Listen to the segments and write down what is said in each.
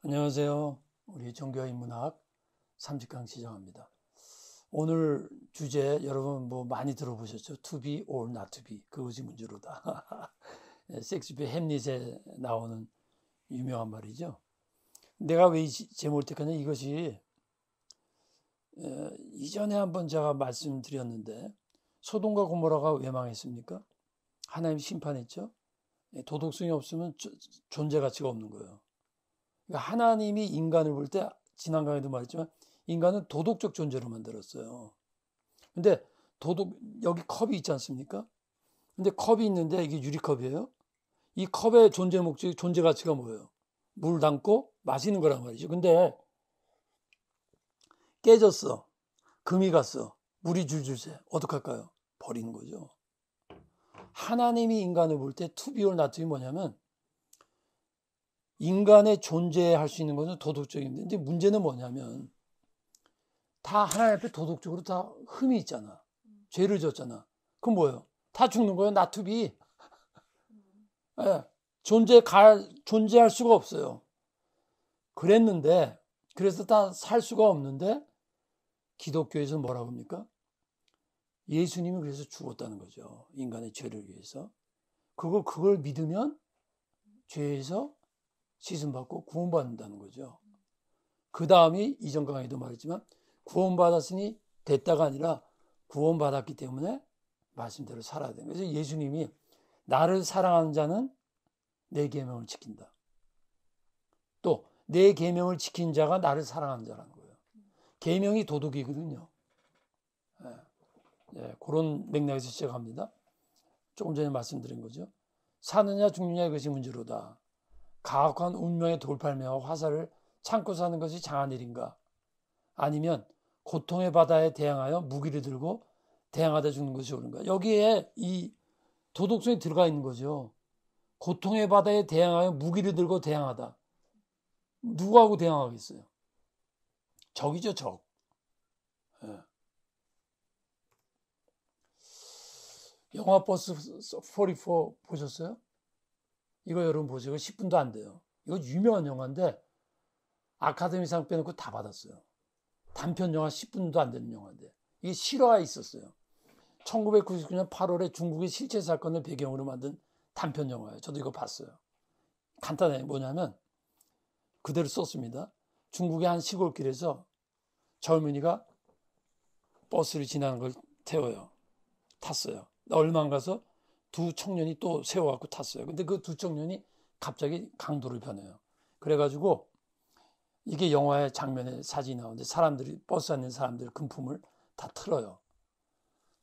안녕하세요. 우리 종교와 인문학 3직강 시작합니다. 오늘 주제 여러분 뭐 많이 들어보셨죠? To be or not to be. 그것이 문제로다. 셰익스피어 햄릿에 나오는 유명한 말이죠. 내가 왜 이 제목을 택하냐, 이것이 이전에 한번 제가 말씀드렸는데, 소돔과 고모라가 왜 망했습니까? 하나님 심판했죠. 도덕성이 없으면 존재 가치가 없는 거예요. 그러니까 하나님이 인간을 볼 때, 지난 강에도 말했지만 인간은 도덕적 존재로 만들었어요. 근데 여기 컵이 있지 않습니까? 근데 컵이 있는데 이게 유리컵이에요. 이 컵의 존재 목적이, 존재 가치가 뭐예요? 물 담고 마시는 거란 말이죠. 근데 깨졌어. 금이 갔어. 물이 줄줄 새. 어떡할까요? 버리는 거죠. 하나님이 인간을 볼 때 to be or not to be 뭐냐면, 인간의 존재할 수 있는 것은 도덕적인데, 근데 문제는 뭐냐면, 다 하나님 앞에 도덕적으로 다 흠이 있잖아. 죄를 졌잖아. 그럼 뭐예요? 다 죽는 거예요. not to be. 예, 존재할 수가 없어요. 그랬는데, 그래서 다 살 수가 없는데, 기독교에서 뭐라고 합니까? 예수님이 그래서 죽었다는 거죠. 인간의 죄를 위해서. 그걸 믿으면 죄에서 씻음받고 구원받는다는 거죠. 그 다음이 이전 강의도 말했지만, 구원받았으니 됐다가 아니라 구원받았기 때문에 말씀대로 살아야 돼요. 그래서 예수님이 나를 사랑하는 자는 내 계명을 지킨다. 또 내 계명을 지킨 자가 나를 사랑하는 자라는 거예요. 계명이 도덕이거든요. 그런 맥락에서 시작합니다. 조금 전에 말씀드린 거죠. 사느냐 죽느냐 이것이 문제로다. 가혹한 운명의 돌팔매와 화살을 참고 사는 것이 장한 일인가? 아니면 고통의 바다에 대항하여 무기를 들고 대항하다 죽는 것이 옳은가? 여기에 이 도덕성이 들어가 있는 거죠. 고통의 바다에 대항하여 무기를 들고 대항하다. 누구하고 대항하겠어요? 적이죠, 적. 영화 버스 44 보셨어요? 이거 여러분 보시고 10분도 안 돼요. 이거 유명한 영화인데 아카데미상 빼놓고 다 받았어요. 단편 영화 10분도 안 되는 영화인데 이게 실화가 있었어요. 1999년 8월에 중국의 실제 사건을 배경으로 만든 단편 영화예요. 저도 이거 봤어요. 간단해. 뭐냐면 그대로 썼습니다. 중국의 한 시골길에서 젊은이가 버스를 지나는 걸 태워요. 탔어요. 얼마 안 가서 두 청년이 또 세워갖고 탔어요. 근데 그 두 청년이 갑자기 강도를 변해요. 그래가지고 이게 영화의 장면에 사진이 나오는데, 사람들이, 버스 안에 있는 사람들 금품을 다 틀어요.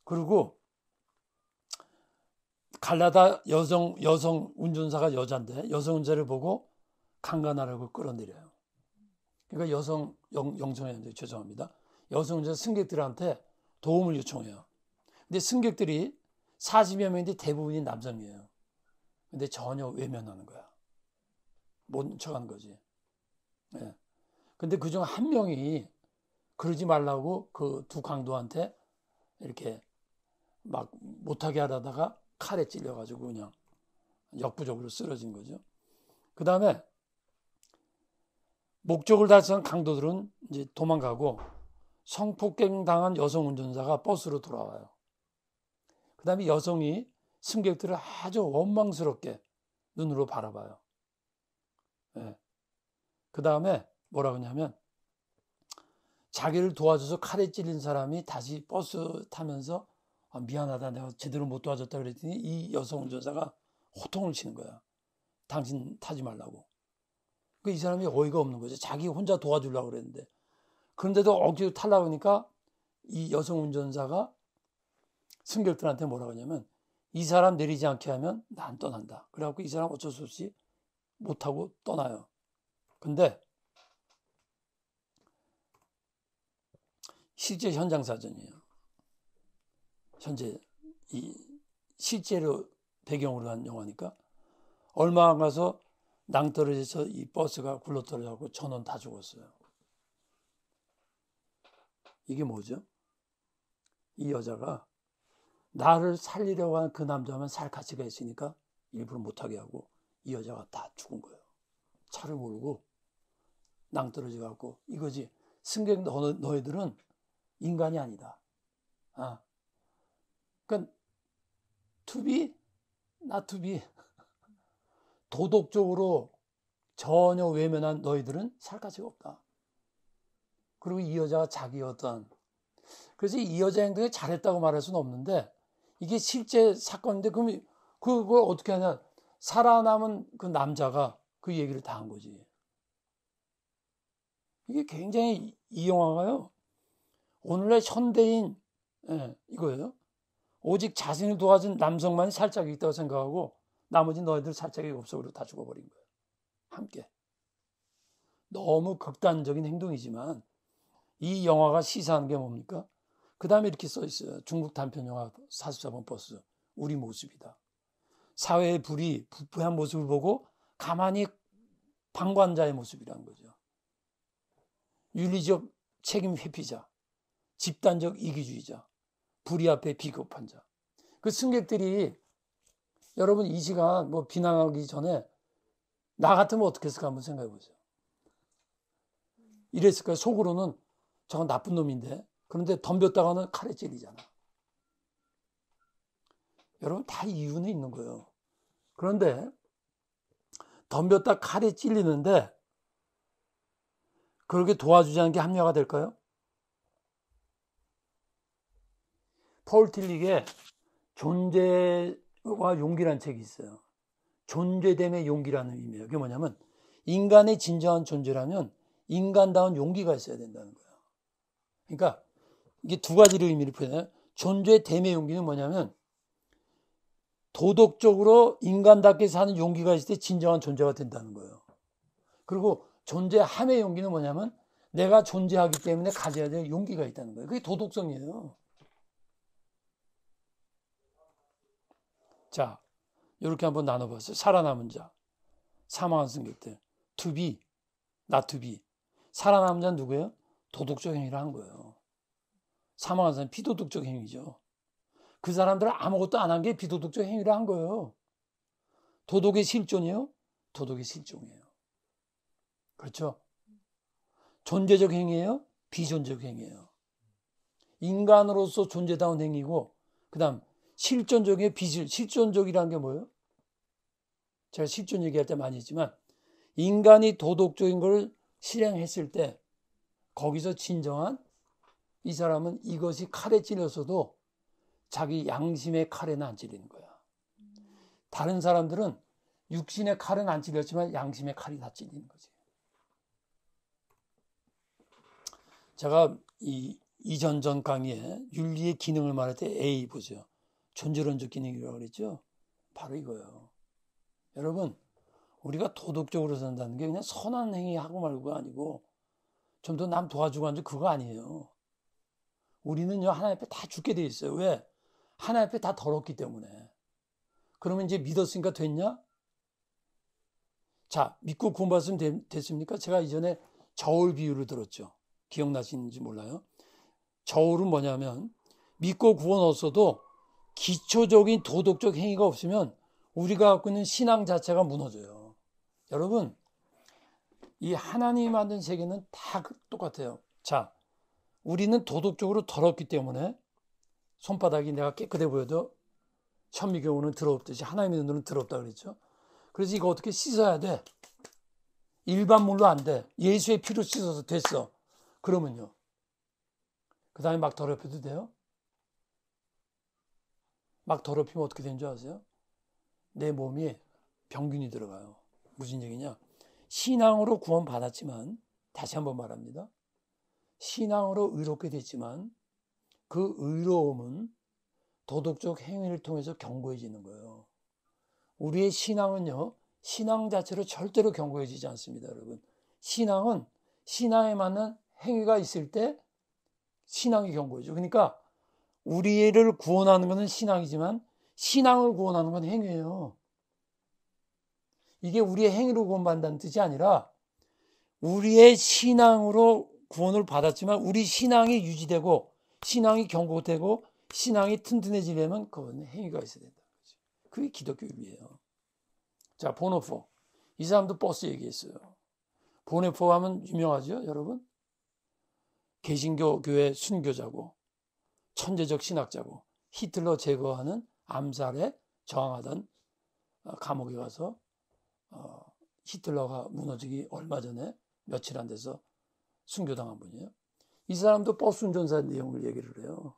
그리고 갈라다 여성 운전사가 여잔데 여성 운전자를 보고 강간하라고 끌어내려요. 그러니까 영청했는데 죄송합니다. 여성 운전자 승객들한테 도움을 요청해요. 근데 승객들이 40여 명인데 대부분이 남성이에요. 근데 전혀 외면하는 거야. 못 척하는 거지. 네. 근데 그중 한 명이 그러지 말라고 그 두 강도한테 이렇게 막 못하게 하다가 칼에 찔려가지고 그냥 역부족으로 쓰러진 거죠. 그 다음에 목적을 달성한 강도들은 이제 도망가고, 성폭행 당한 여성 운전사가 버스로 돌아와요. 그 다음에 여성이 승객들을 아주 원망스럽게 눈으로 바라봐요. 네. 그 다음에 뭐라고 하냐면, 자기를 도와줘서 칼에 찔린 사람이 다시 버스 타면서 미안하다, 내가 제대로 못 도와줬다 그랬더니 이 여성 운전사가 호통을 치는 거야. 당신 타지 말라고. 이 사람이 어이가 없는 거죠. 자기 혼자 도와주려고 그랬는데. 그런데도 억지로 타려고 하니까 이 여성 운전사가 승객들한테 뭐라고 하냐면, 이 사람 내리지 않게 하면 난 떠난다. 그래갖고 이 사람 어쩔 수 없이 못하고 떠나요. 근데 실제 현장 사전이에요. 현재 이 실제로 배경으로 한 영화니까. 얼마 안 가서 낭떠러지에서 이 버스가 굴러떨어져서 전원 다 죽었어요. 이게 뭐죠? 이 여자가 나를 살리려고 하는 그 남자만 살 가치가 있으니까 일부러 못하게 하고 이 여자가 다 죽은 거예요. 차를 몰고 낭떠러지 갖고 이거지. 승객 너희들은 인간이 아니다. 그러니까 to be, not to be. 도덕적으로 전혀 외면한 너희들은 살 가치가 없다. 그리고 이 여자가 자기 어떤, 그래서 이 여자 행동에 잘했다고 말할 수는 없는데 이게 실제 사건인데 그럼 그걸 어떻게 하냐. 살아남은 그 남자가 그 얘기를 다 한 거지. 이게 굉장히 이 영화가요. 오늘날 현대인 이거예요. 오직 자신을 도와준 남성만이 살짝이 있다고 생각하고 나머지 너희들 살짝이 없어 그러고 다 죽어버린 거예요. 함께. 너무 극단적인 행동이지만 이 영화가 시사하는 게 뭡니까? 그 다음에 이렇게 써 있어요. 중국 단편영화 44번 버스. 우리 모습이다. 사회의 불이 부패한 모습을 보고 가만히 방관자의 모습이라는 거죠. 윤리적 책임 회피자, 집단적 이기주의자, 불의 앞에 비겁한 자. 그 승객들이 여러분 이 시간 뭐 비난하기 전에 나 같으면 어떻게 했을까 한번 생각해 보세요. 이랬을까요? 속으로는 저건 나쁜 놈인데 그런데 덤볐다가는 칼에 찔리잖아. 여러분 다 이유는 있는 거예요. 그런데 덤볐다 칼에 찔리는데 그렇게 도와주지 않은 게 합리화가 될까요? 폴 틸릭의 존재와 용기라는 책이 있어요. 존재됨의 용기라는 의미예요. 그게 뭐냐면 인간의 진정한 존재라면 인간다운 용기가 있어야 된다는 거예요. 그러니까 이게 두 가지로 의미를 표현해요. 존재됨의 용기는 뭐냐면 도덕적으로 인간답게 사는 용기가 있을 때 진정한 존재가 된다는 거예요. 그리고 존재함의 용기는 뭐냐면 내가 존재하기 때문에 가져야 될 용기가 있다는 거예요. 그게 도덕성이에요. 자, 이렇게 한번 나눠봤어요. 살아남은 자, 사망한 승객들. To be, not to be. 살아남은 자는 누구예요? 도덕적 행위를 한 거예요. 사망한 사람은 비도덕적 행위죠. 그 사람들은 아무것도 안 한 게 비도덕적 행위를 한 거예요. 도덕의 실존이에요? 도덕의 실종이에요. 그렇죠? 존재적 행위예요? 비존재적 행위예요. 인간으로서 존재다운 행위고 그 다음 실존적인 실존적이라는 게 뭐예요? 제가 실존 얘기할 때 많이 했지만 인간이 도덕적인 걸 실행했을 때 거기서 진정한 이 사람은 이것이 칼에 찔렸어도 자기 양심의 칼에는 안 찔리는 거야. 다른 사람들은 육신의 칼은 안 찔렸지만 양심의 칼이 다 찔리는 거지. 제가 이 이전 강의에 윤리의 기능을 말할 때 A 보죠. 존재론적 기능이라고 그랬죠. 바로 이거예요. 여러분 우리가 도덕적으로 산다는 게 그냥 선한 행위 하고 말고가 아니고 좀 더 남 도와주고 하는 그거 아니에요. 우리는요 하나님 앞에 다 죽게 돼 있어요. 왜? 하나님 앞에 다 더럽기 때문에. 그러면 이제 믿었으니까 됐냐? 자, 믿고 구원받으면 됐습니까? 제가 이전에 저울 비유를 들었죠. 기억나시는지 몰라요. 저울은 뭐냐면 믿고 구원 얻어도 기초적인 도덕적 행위가 없으면 우리가 갖고 있는 신앙 자체가 무너져요. 여러분 이 하나님이 만든 세계는 다 똑같아요. 자, 우리는 도덕적으로 더럽기 때문에 손바닥이 내가 깨끗해 보여도 현미경으로는 더럽듯이 하나님의 눈으로는 더럽다 그랬죠. 그래서 이거 어떻게 씻어야 돼? 일반 물로 안 돼. 예수의 피로 씻어서 됐어. 그러면요. 그 다음에 막 더럽혀도 돼요? 막 더럽히면 어떻게 되는 줄 아세요? 내 몸에 병균이 들어가요. 무슨 얘기냐? 신앙으로 구원받았지만 다시 한번 말합니다. 신앙으로 의롭게 됐지만 그 의로움은 도덕적 행위를 통해서 견고해지는 거예요. 우리의 신앙은요. 신앙 자체로 절대로 견고해지지 않습니다. 여러분. 신앙은 신앙에 맞는 행위가 있을 때 신앙이 견고해져. 그러니까 우리를 구원하는 것은 신앙이지만 신앙을 구원하는 건 행위예요. 이게 우리의 행위로 구원받는다는 뜻이 아니라 우리의 신앙으로 구원을 받았지만 우리 신앙이 유지되고 신앙이 견고되고 신앙이 튼튼해지려면 그건 행위가 있어야 된다는 거죠. 그게 기독교 윤리예요. 자, 보노포. 이 사람도 버스 얘기했어요. 보네포 하면 유명하죠, 여러분? 개신교 교회 순교자고 천재적 신학자고 히틀러 제거하는 암살에 저항하던 감옥에 가서 히틀러가 무너지기 얼마 전에 며칠 안 돼서 순교당한 분이에요. 이 사람도 버스 운전사 내용을 얘기를 해요.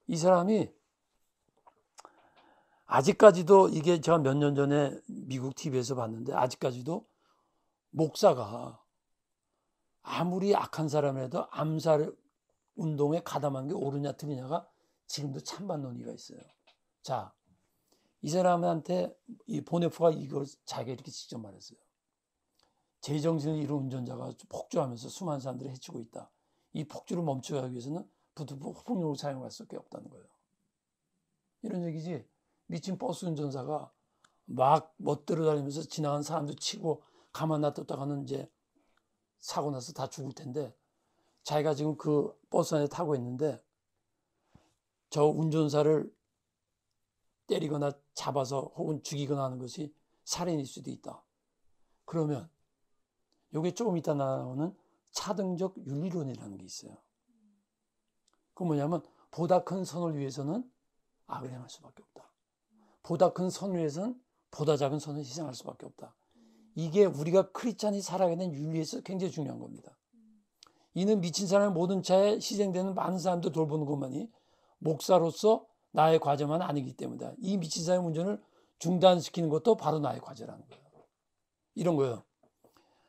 이 사람이 아직까지도, 이게 제가 몇 년 전에 미국 TV에서 봤는데, 아직까지도 목사가 아무리 악한 사람이라도 암살 운동에 가담한 게 옳으냐 틀리냐가 지금도 찬반 논의가 있어요. 자, 이 사람한테 이 보네포가 이걸 자기가 이렇게 직접 말했어요. 제정신을 잃은 운전자가 폭주하면서 수많은 사람들을 해치고 있다. 이 폭주를 멈추기 위해서는 폭력을 사용할 수밖에 없다는 거예요. 이런 얘기지. 미친 버스 운전사가 막 멋대로 다니면서 지나간 사람도 치고 가만 놔뒀다가는 이제 사고 나서 다 죽을 텐데, 자기가 지금 그 버스 안에 타고 있는데 저 운전사를 때리거나 잡아서 혹은 죽이거나 하는 것이 살인일 수도 있다. 그러면 이게 조금 이따 나오는 차등적 윤리론이라는 게 있어요. 그건 뭐냐면 보다 큰 선을 위해서는 악을 행할 수밖에 없다. 보다 큰 선을 위해서는 보다 작은 선을 희생할 수밖에 없다. 이게 우리가 크리스찬이 살아가게 된 윤리에서 굉장히 중요한 겁니다. 이는 미친 사람의 모든 차에 희생되는 많은 사람들 돌보는 것만이 목사로서 나의 과제만 아니기 때문이다. 이 미친 사람의 운전을 중단시키는 것도 바로 나의 과제라는 거예요. 이런 거예요.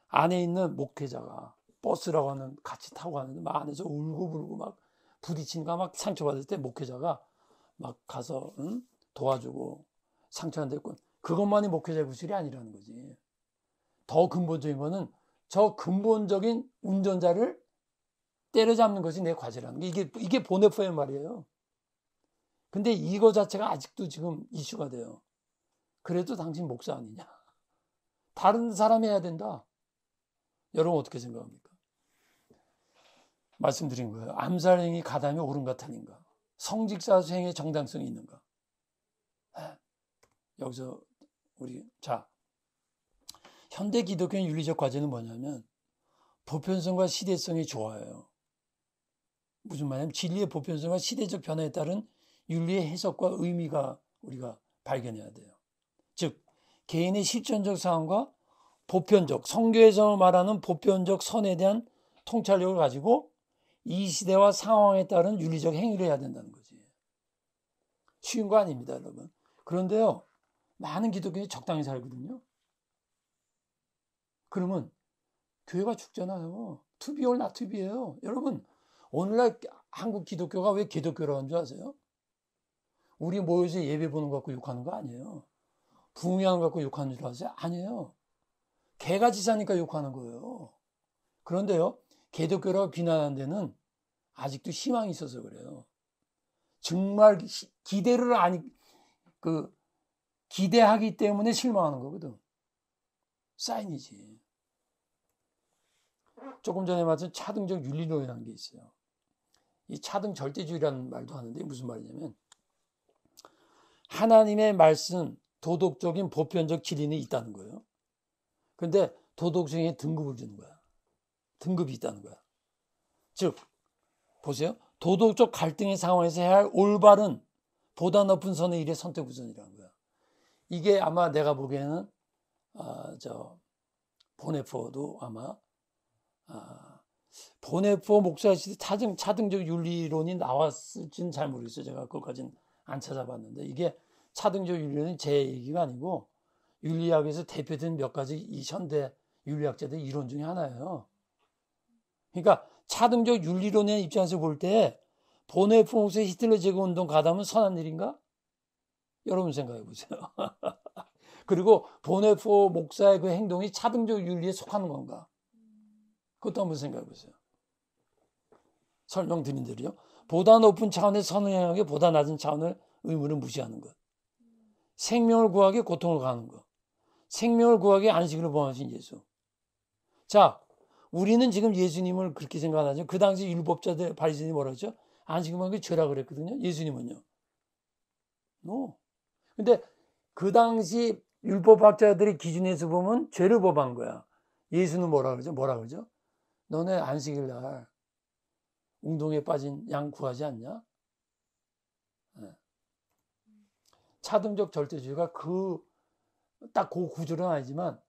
안에 있는 목회자가 버스라고 하는 같이 타고 가는데 막 안에서 울고불고 막 부딪힌가 막 상처받을 때 목회자가 막 가서 도와주고 상처한 데 있고, 그것만이 목회자의 구실이 아니라는 거지. 더 근본적인 거는 저 근본적인 운전자를 때려잡는 것이 내 과제라는 게, 이게 보네포의 말이에요. 근데 이거 자체가 아직도 지금 이슈가 돼요. 그래도 당신 목사 아니냐? 다른 사람이 해야 된다. 여러분 어떻게 생각합니까? 말씀드린 거예요. 암살행위 가담이 옳은가 틀린가? 성직자 수행의 정당성이 있는가? 여기서 현대 기독교의 윤리적 과제는 뭐냐면 보편성과 시대성이 좋아요. 무슨 말이냐면 진리의 보편성과 시대적 변화에 따른 윤리의 해석과 의미가 우리가 발견해야 돼요. 즉 개인의 실존적 상황과 보편적, 성경에서 말하는 보편적 선에 대한 통찰력을 가지고 이 시대와 상황에 따른 윤리적 행위를 해야 된다는 거지. 쉬운 거 아닙니다, 여러분. 그런데요, 많은 기독교인이 적당히 살거든요. 그러면 교회가 죽잖아요. To be or not to be예요. 여러분, 오늘날 한국 기독교가 왜 기독교라는 줄 아세요? 우리 모여서 예배 보는 거 갖고 욕하는 거 아니에요. 부흥하는 거 갖고 욕하는 줄 아세요? 아니에요. 개가 지사니까 욕하는 거예요. 그런데요, 기독교라고 비난하는 데는 아직도 희망이 있어서 그래요. 정말 기대를 기대하기 때문에 실망하는 거거든. 사인이지. 조금 전에 말씀 차등적 윤리론이라는 게 있어요. 이 차등 절대주의라는 말도 하는데 무슨 말이냐면 하나님의 말씀, 도덕적인 보편적 진리는 있다는 거예요. 그런데 도덕성에 등급을 주는 거야. 등급이 있다는 거야. 즉 보세요. 도덕적 갈등의 상황에서 해야 할 올바른 보다 높은 선의 일의 선택 우선이라는 거야. 이게 아마 내가 보기에는 보네포도 아마 보네포 목사 시대 차등적 윤리론이 나왔을지는 잘 모르겠어요. 제가 그것까지는 안 찾아봤는데, 이게 차등적 윤리론이 제 얘기가 아니고 윤리학에서 대표된 몇 가지 이 현대 윤리학자들의 이론 중에 하나예요. 그러니까 차등적 윤리론의 입장에서 볼 때 보네포 목사의 히틀러 제거 운동 가담은 선한 일인가? 여러분 생각해 보세요. 그리고 보네포 목사의 그 행동이 차등적 윤리에 속하는 건가? 그것도 한번 생각해 보세요. 설명드린 대로요. 보다 높은 차원의 선을 행하기 보다 낮은 차원의 의무를 무시하는 것. 생명을 구하기 고통을 가하는 것. 생명을 구하기 안식을 범하신 예수. 자, 우리는 지금 예수님을 그렇게 생각하죠. 그 당시 율법자들 바리새인이 뭐라 그러죠? 안식을 범하는 게 죄라 그랬거든요. 예수님은요. 근데 그 당시 율법학자들의 기준에서 보면 죄를 범한 거야. 예수는 뭐라 그러죠? 뭐라 그러죠? 너네 안식일 날 웅덩이에 빠진 양 구하지 않냐? 네. 차등적 절대주의가 딱 그 구조는 아니지만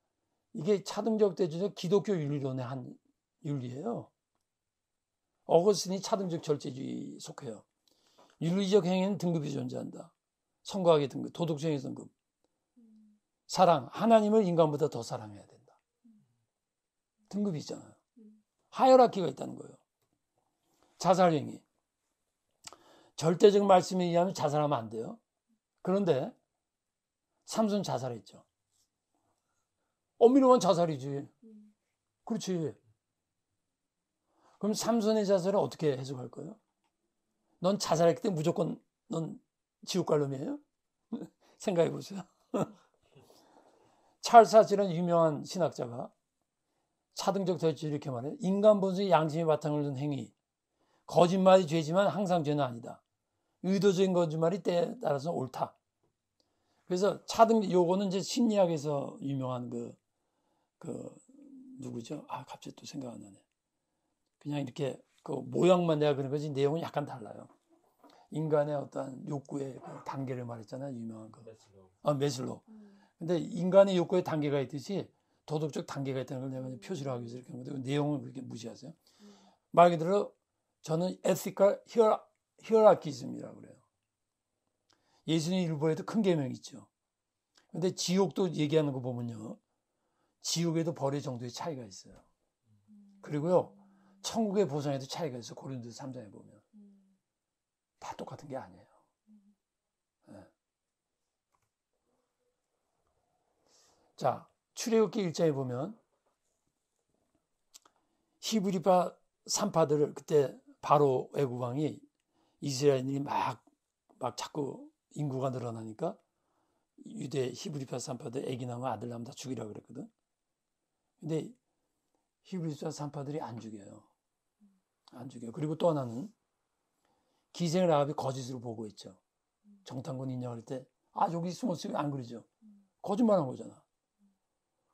이게 차등적 절대주의는 기독교 윤리론의 한 윤리예요. 어거스틴이 차등적 절대주의 속해요. 윤리적 행위는 등급이 존재한다. 성과학의 등급, 도덕성의 등급. 사랑, 하나님을 인간보다 더 사랑해야 된다. 등급이 있잖아요. 하이어라키가 있다는 거예요. 자살행위. 절대적 말씀에 의하면 자살하면 안 돼요. 그런데 삼손 자살했죠. 엄밀히만 자살이지. 그렇지. 그럼 삼손의 자살을 어떻게 해석할 거예요? 넌 자살했기 때문에 무조건 넌 지옥 갈 놈이에요? 생각해 보세요. 찰스 하치라는 유명한 신학자가 차등적 절대주의 이렇게 말해요. 인간 본성의 양심의 바탕을 둔 행위. 거짓말이 죄지만 항상 죄는 아니다. 의도적인 거짓말이 때에 따라서 옳다. 그래서 요거는 이제 심리학에서 유명한 누구죠? 갑자기 또 생각 안 나네. 그냥 이렇게 모양만 내가 그런 거지 내용은 약간 달라요. 인간의 어떤 욕구의 단계를 말했잖아요. 유명한 거. 메슬로. 근데 인간의 욕구의 단계가 있듯이 도덕적 단계가 있다는 걸 내가 표시를 하기 위해서 이렇게 한 건데 내용을 그렇게 무시하세요. 말 그대로 저는 ethical hierarchism이라고 그래요. 예수님 일부에도 큰 계명이 있죠. 근데 지옥도 얘기하는 거 보면요. 지옥에도 벌의 정도의 차이가 있어요. 그리고요. 천국의 보상에도 차이가 있어요. 고린도서 3장에 보면. 다 똑같은 게 아니에요. 네. 자, 출애굽기 1장에 보면 히브리파 산파들을 그때 바로 애국왕이 이스라엘인이 막 자꾸 인구가 늘어나니까 유대 히브리파 산파들 애기 낳으면 아들 낳으면 다 죽이라 그랬거든. 근데 히브리파 산파들이 안 죽여요. 안 죽여요. 그리고 또 하나는 기생 라합이 거짓으로 보고했죠. 정탐꾼 인정할 때 여기 숨었으면 안 그러죠. 거짓말한 거잖아.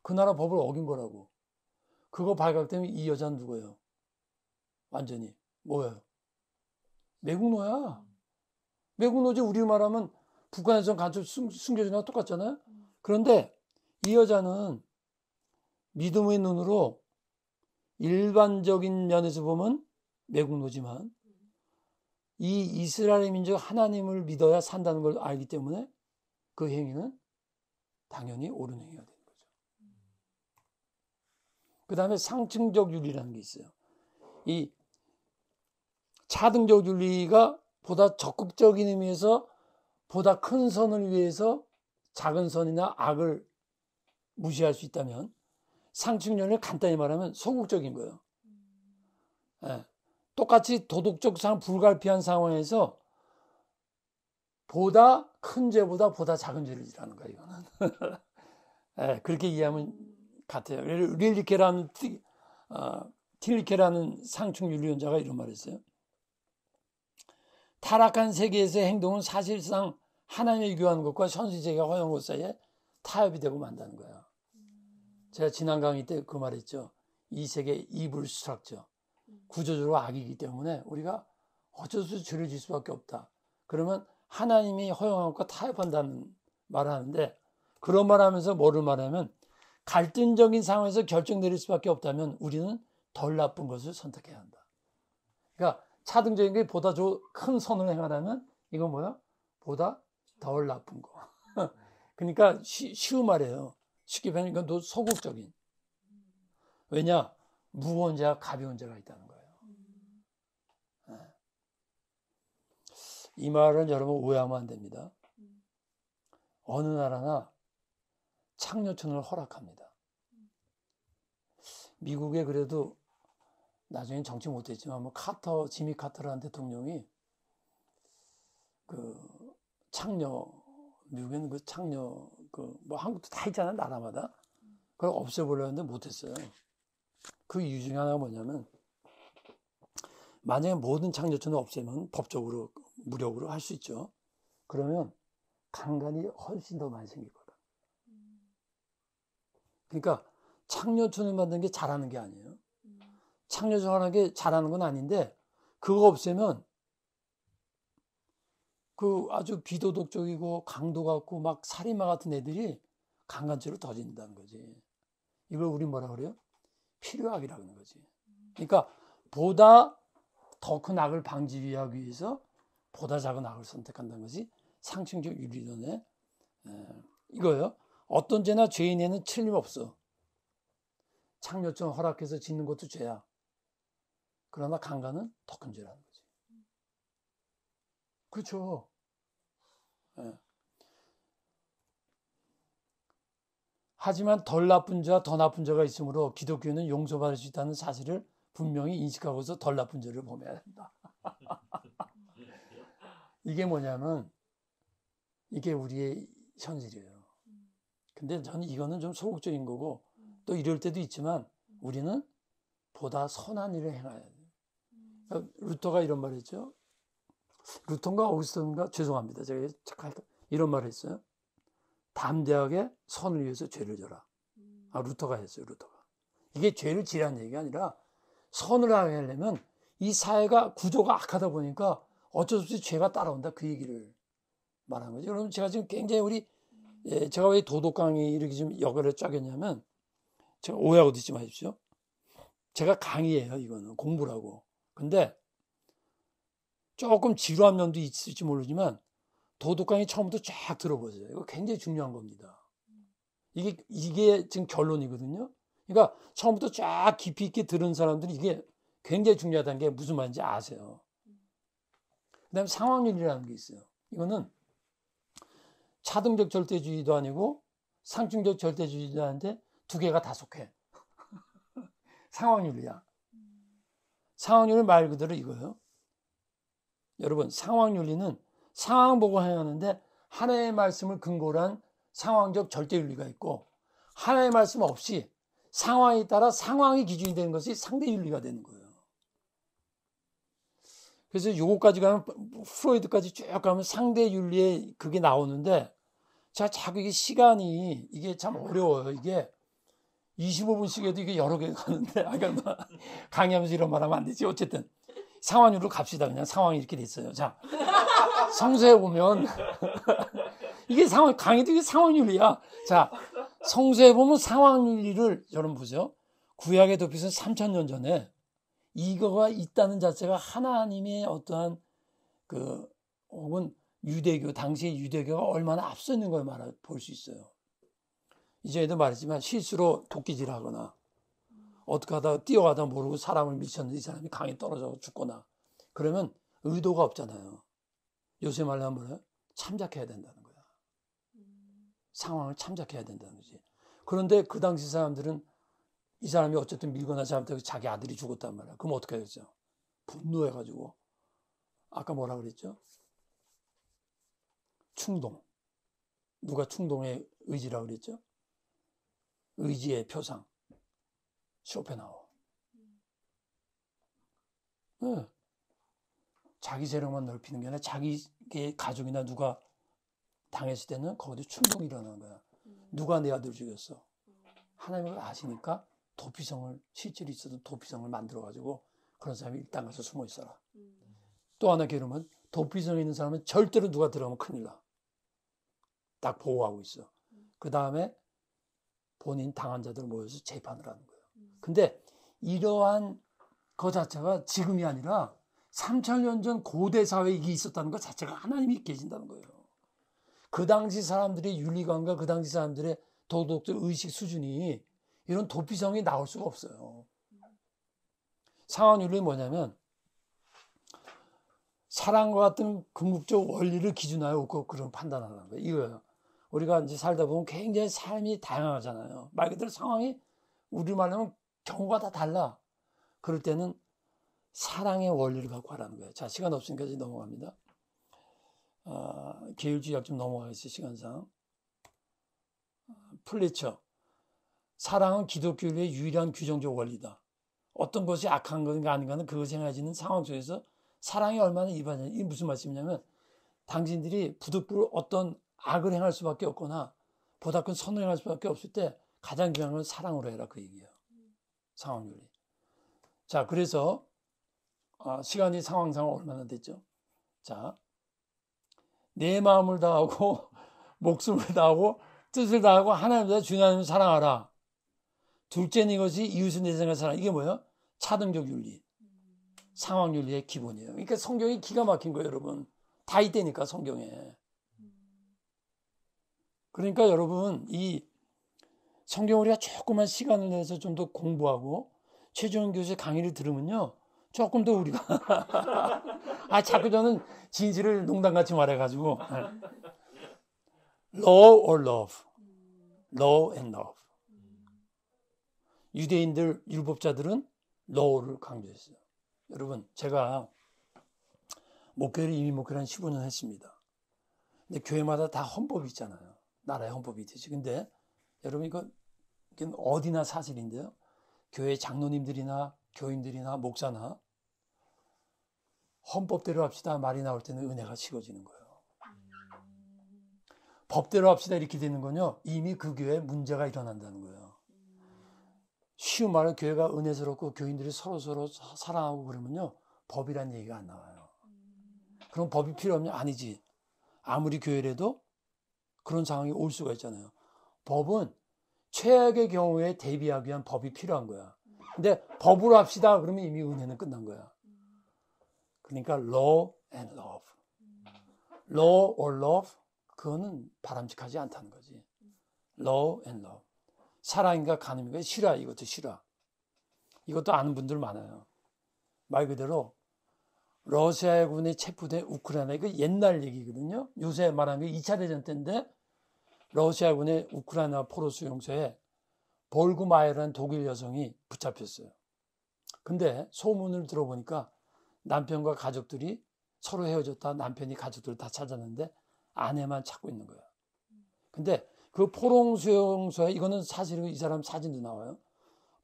그 나라 법을 어긴 거라고. 그거 발각되면 이 여자는 누구예요? 완전히 뭐예요? 매국노야. 매국노지. 우리 말하면 북한에서 간첩 숨겨준 거랑 똑같잖아요. 그런데 이 여자는 믿음의 눈으로 일반적인 면에서 보면 매국노지만 이 이스라엘 민족 하나님을 믿어야 산다는 걸 알기 때문에 그 행위는 당연히 옳은 행위가 되는 거죠. 그 다음에 상층적 윤리라는 게 있어요. 이 차등적 윤리가 보다 적극적인 의미에서 보다 큰 선을 위해서 작은 선이나 악을 무시할 수 있다면 상층 윤리를 간단히 말하면 소극적인 거예요. 네. 똑같이 도덕적 불가피한 상황에서 보다 큰 죄보다 보다 작은 죄를 지라는 거예요. 이거는. 네, 그렇게 이해하면 같아요. 틸리케라는 상층 윤리론자가 이런 말을 했어요. 타락한 세계에서의 행동은 사실상 하나님의 유교하는 것과 현실세계가 허용한 것 사이에 타협이 되고 만다는 거예요. 제가 지난 강의 때 그 말했죠. 이 세계 이불 스트럭처. 구조적으로 악이기 때문에 우리가 어쩔 수 없이 죄를 질 수밖에 없다. 그러면 하나님이 허용한 것과 타협한다는 말을 하는데 그런 말을 하면서 뭐를 말하면 갈등적인 상황에서 결정 내릴 수밖에 없다면 우리는 덜 나쁜 것을 선택해야 한다. 그러니까 차등적인 게 보다 큰 선을 행하다면 이건 뭐야? 보다 덜 나쁜 거. 그러니까 쉬운 말이에요. 쉽게 표현하니까 너 소극적인. 왜냐? 무거운 죄와 가벼운 죄가 있다는 거예요. 네. 이 말은 여러분 오해하면 안 됩니다. 어느 나라나 창녀촌을 허락합니다. 미국에 그래도 나중엔 정치 못했지만 지미 카터라는 대통령이 미국에는 한국도 다 있잖아요, 나라마다. 그걸 없애보려고 했는데 못했어요. 그 이유 중에 하나가 뭐냐면, 만약에 모든 창녀촌을 없애면 법적으로, 무력으로 할 수 있죠. 그러면 강간이 훨씬 더 많이 생길 거다. 그러니까 창녀촌을 만든 게 잘하는 게 아니에요. 창녀촌 하는 게 잘하는 건 아닌데 그거 없애면 그 아주 비도덕적이고 강도 같고 막 살인마 같은 애들이 강간죄로 더진다는 거지. 이걸 우리 뭐라 그래요? 필요악이라고 하는 거지. 그러니까 보다 더 큰 악을 방지하기 위해서 보다 작은 악을 선택한다는 것이 상층적 윤리론의 이거예요. 어떤 죄나 죄인에는 틀림없어. 창녀촌 허락해서 짓는 것도 죄야. 그러나 강간은 더 큰 죄라는 거지. 그렇죠. 예. 하지만 덜 나쁜 죄와 더 나쁜 죄가 있으므로 기독교는 용서받을 수 있다는 사실을 분명히 인식하고서 덜 나쁜 죄를 범해야 된다. 이게 뭐냐면 이게 우리의 현실이에요. 근데 저는 이거는 좀 소극적인 거고 또 이럴 때도 있지만 우리는 보다 선한 일을 행해야 돼요. 그러니까 루터가 이런 말 했죠. 루터인가 오구스틴인가 죄송합니다. 제가 이런 말을 했어요. 담대하게 선을 위해서 죄를 져라. 루터가 했어요. 루터가. 이게 죄를 지라는 얘기가 아니라 선을 하려면 이 사회가 구조가 악하다 보니까 어쩔 수 없이 죄가 따라온다. 그 얘기를 말한 거죠. 여러분 제가 지금 굉장히 제가 왜 도덕 강의 이렇게 좀 역할을 짜겠냐면 제가 오해하고 듣지 마십시오. 제가 강의예요. 이거는 공부라고. 근데 조금 지루한 면도 있을지 모르지만 도덕 강의 처음부터 쫙 들어보세요. 이거 굉장히 중요한 겁니다. 이게 지금 결론이거든요. 그러니까 처음부터 쫙 깊이 있게 들은 사람들이 이게 굉장히 중요하다는 게 무슨 말인지 아세요. 그다음에 상황윤리라는 게 있어요. 이거는 차등적 절대주의도 아니고 상층적 절대주의도 아닌데 두 개가 다 속해. 상황윤리야. 상황윤리 말 그대로 이거예요. 여러분 상황윤리는 상황 보고 행하는데 하나님의 말씀을 근거로 한 상황적 절대윤리가 있고 하나님의 말씀 없이 상황에 따라 상황이 기준이 되는 것이 상대윤리가 되는 거예요. 그래서 요거까지 가면 프로이드까지 쭉 가면 상대윤리에 그게 나오는데 제가 자꾸 이게 시간이 이게 참 어려워요. 이게 25분씩 해도 이게 여러 개 가는데 강의하면서 이런 말 하면 안 되지. 어쨌든 상황윤리로 갑시다. 그냥 상황이 이렇게 됐어요. 자, 성서에 보면 이게 강의도 이게 상황윤리야. 자, 성서에 보면 상황윤리를 여러분 보세요. 구약의 도피선 3000년 전에 이거가 있다는 자체가 하나님의 어떠한 혹은 유대교, 당시의 유대교가 얼마나 앞서 있는 걸 볼 수 있어요. 이전에도 말했지만 실수로 도끼질 하거나 어떻게 하다가 뛰어가다 모르고 사람을 미쳤는데 이 사람이 강에 떨어져 죽거나 그러면 의도가 없잖아요. 요새 말로 하면 뭐래요? 참작해야 된다는 거야. 상황을 참작해야 된다는 거지. 그런데 그 당시 사람들은 이 사람이 어쨌든 밀거나 잘못해서 자기 아들이 죽었단 말이야. 그럼 어떻게 하겠죠? 분노해가지고 아까 뭐라 그랬죠? 충동. 누가 충동의 의지라고 그랬죠? 의지의 표상. 쇼펜하우어. 네. 자기 세력만 넓히는 게 아니라 자기의 가족이나 누가 당했을 때는 거기도 충동이 일어나는 거야. 누가 내 아들 죽였어? 하나님을 아시니까 도피성을 실제로 있어도 도피성을 만들어가지고 그런 사람이 일단 가서 숨어 있어라. 또 하나 게으르면 도피성에 있는 사람은 절대로 누가 들어가면 큰일 나. 딱 보호하고 있어. 그 다음에 본인 당한 자들 모여서 재판을 하는 거예요. 근데 이러한 거 자체가 지금이 아니라 3000년 전 고대 사회에 이게 있었다는 것 자체가 하나님이 계신다는 거예요. 그 당시 사람들의 윤리관과 그 당시 사람들의 도덕적 의식 수준이 이런 도피성이 나올 수가 없어요. 상황윤리는 뭐냐면 사랑과 같은 궁극적 원리를 기준하여 그런 판단하는 거예요. 이거예요. 우리가 이제 살다 보면 굉장히 삶이 다양하잖아요. 말 그대로 상황이 우리말로 하면 경우가 다 달라. 그럴 때는 사랑의 원리를 갖고 하라는 거예요. 자, 시간 없으니까 이제 넘어갑니다. 계율주의학 좀 넘어가겠어요. 시간상. 플래처. 사랑은 기독교의 유일한 규정적 원리다. 어떤 것이 악한 건가 아닌가는 그것이 행해지는 상황 속에서 사랑이 얼마나 이바냐. 이게 무슨 말씀이냐면 당신들이 부득불 어떤 악을 행할 수밖에 없거나 보다 큰 선을 행할 수밖에 없을 때 가장 중요한 건 사랑으로 해라 그 얘기예요. 상황윤리. 자, 그래서 시간이 상황상 얼마나 됐죠? 자, 내 마음을 다하고 목숨을 다하고 뜻을 다하고 하나님보다 중요한 하나님을 사랑하라. 둘째는 이것이 이웃을 내 생각 사랑. 이게 뭐예요? 차등적 윤리. 상황윤리의 기본이에요. 그러니까 성경이 기가 막힌 거예요, 여러분. 다 있다니까 성경에. 그러니까 여러분 이 성경 우리가 조금만 시간을 내서 좀 더 공부하고 최지원 교수의 강의를 들으면요. 조금 더 우리가 자꾸 저는 진실을 농담같이 말해가지고 law or love, law and love. 유대인들 율법자들은 law를 강조했어요. 여러분 제가 목회를 이미 목회를 한 15년 했습니다. 근데 교회마다 다 헌법이 있잖아요. 나라의 헌법이 있듯이. 근데 여러분 이건 어디나 사실인데요. 교회 장로님들이나 교인들이나 목사나 헌법대로 합시다 말이 나올 때는 은혜가 식어지는 거예요. 법대로 합시다 이렇게 되는 건요. 이미 그 교회에 문제가 일어난다는 거예요. 쉬운 말로 교회가 은혜스럽고 교인들이 서로서로 사랑하고 그러면요. 법이란 얘기가 안 나와요. 그럼 법이 필요 없냐? 아니지. 아무리 교회라도 그런 상황이 올 수가 있잖아요. 법은 최악의 경우에 대비하기 위한 법이 필요한 거야. 근데 법으로 합시다. 그러면 이미 은혜는 끝난 거야. 그러니까 law and love. law or love 그거는 바람직하지 않다는 거지. law and love. 사랑인가 간음인가 실화 이것도 실화. 이것도 아는 분들 많아요. 말 그대로 러시아군에 체포된 우크라이나 이거 옛날 얘기거든요. 요새 말하는 게 2차 대전 때인데 러시아군의 우크라이나 포로 수용소에 볼그마이어라는 독일 여성이 붙잡혔어요. 근데 소문을 들어보니까 남편과 가족들이 서로 헤어졌다 남편이 가족들을 다 찾았는데 아내만 찾고 있는 거야. 근데 그 포로 수용소에 이거는 사실은 이 사람 사진도 나와요.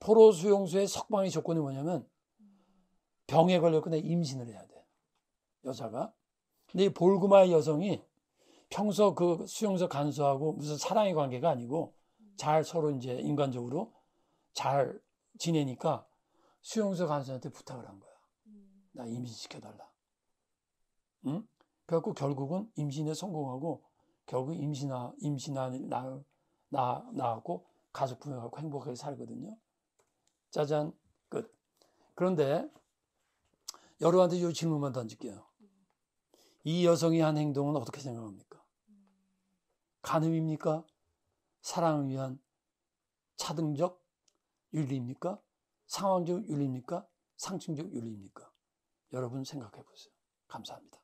포로 수용소의 석방의 조건이 뭐냐면 병에 걸렸거나 임신을 해야 돼. 여자가. 근데 이 볼그마이 여성이 평소 그 수용소 간수하고 무슨 사랑의 관계가 아니고 잘 서로 이제 인간적으로 잘 지내니까 수용소 간수한테 부탁을 한 거야. 나 임신시켜달라. 응? 그래갖고 결국은 임신에 성공하고 결국 낳았고 가족 구매하고 행복하게 살거든요. 짜잔 끝. 그런데 여러분한테 이 질문만 던질게요. 이 여성이 한 행동은 어떻게 생각합니까? 간음입니까? 사랑을 위한 차등적 윤리입니까? 상황적 윤리입니까? 상층적 윤리입니까? 여러분 생각해 보세요. 감사합니다.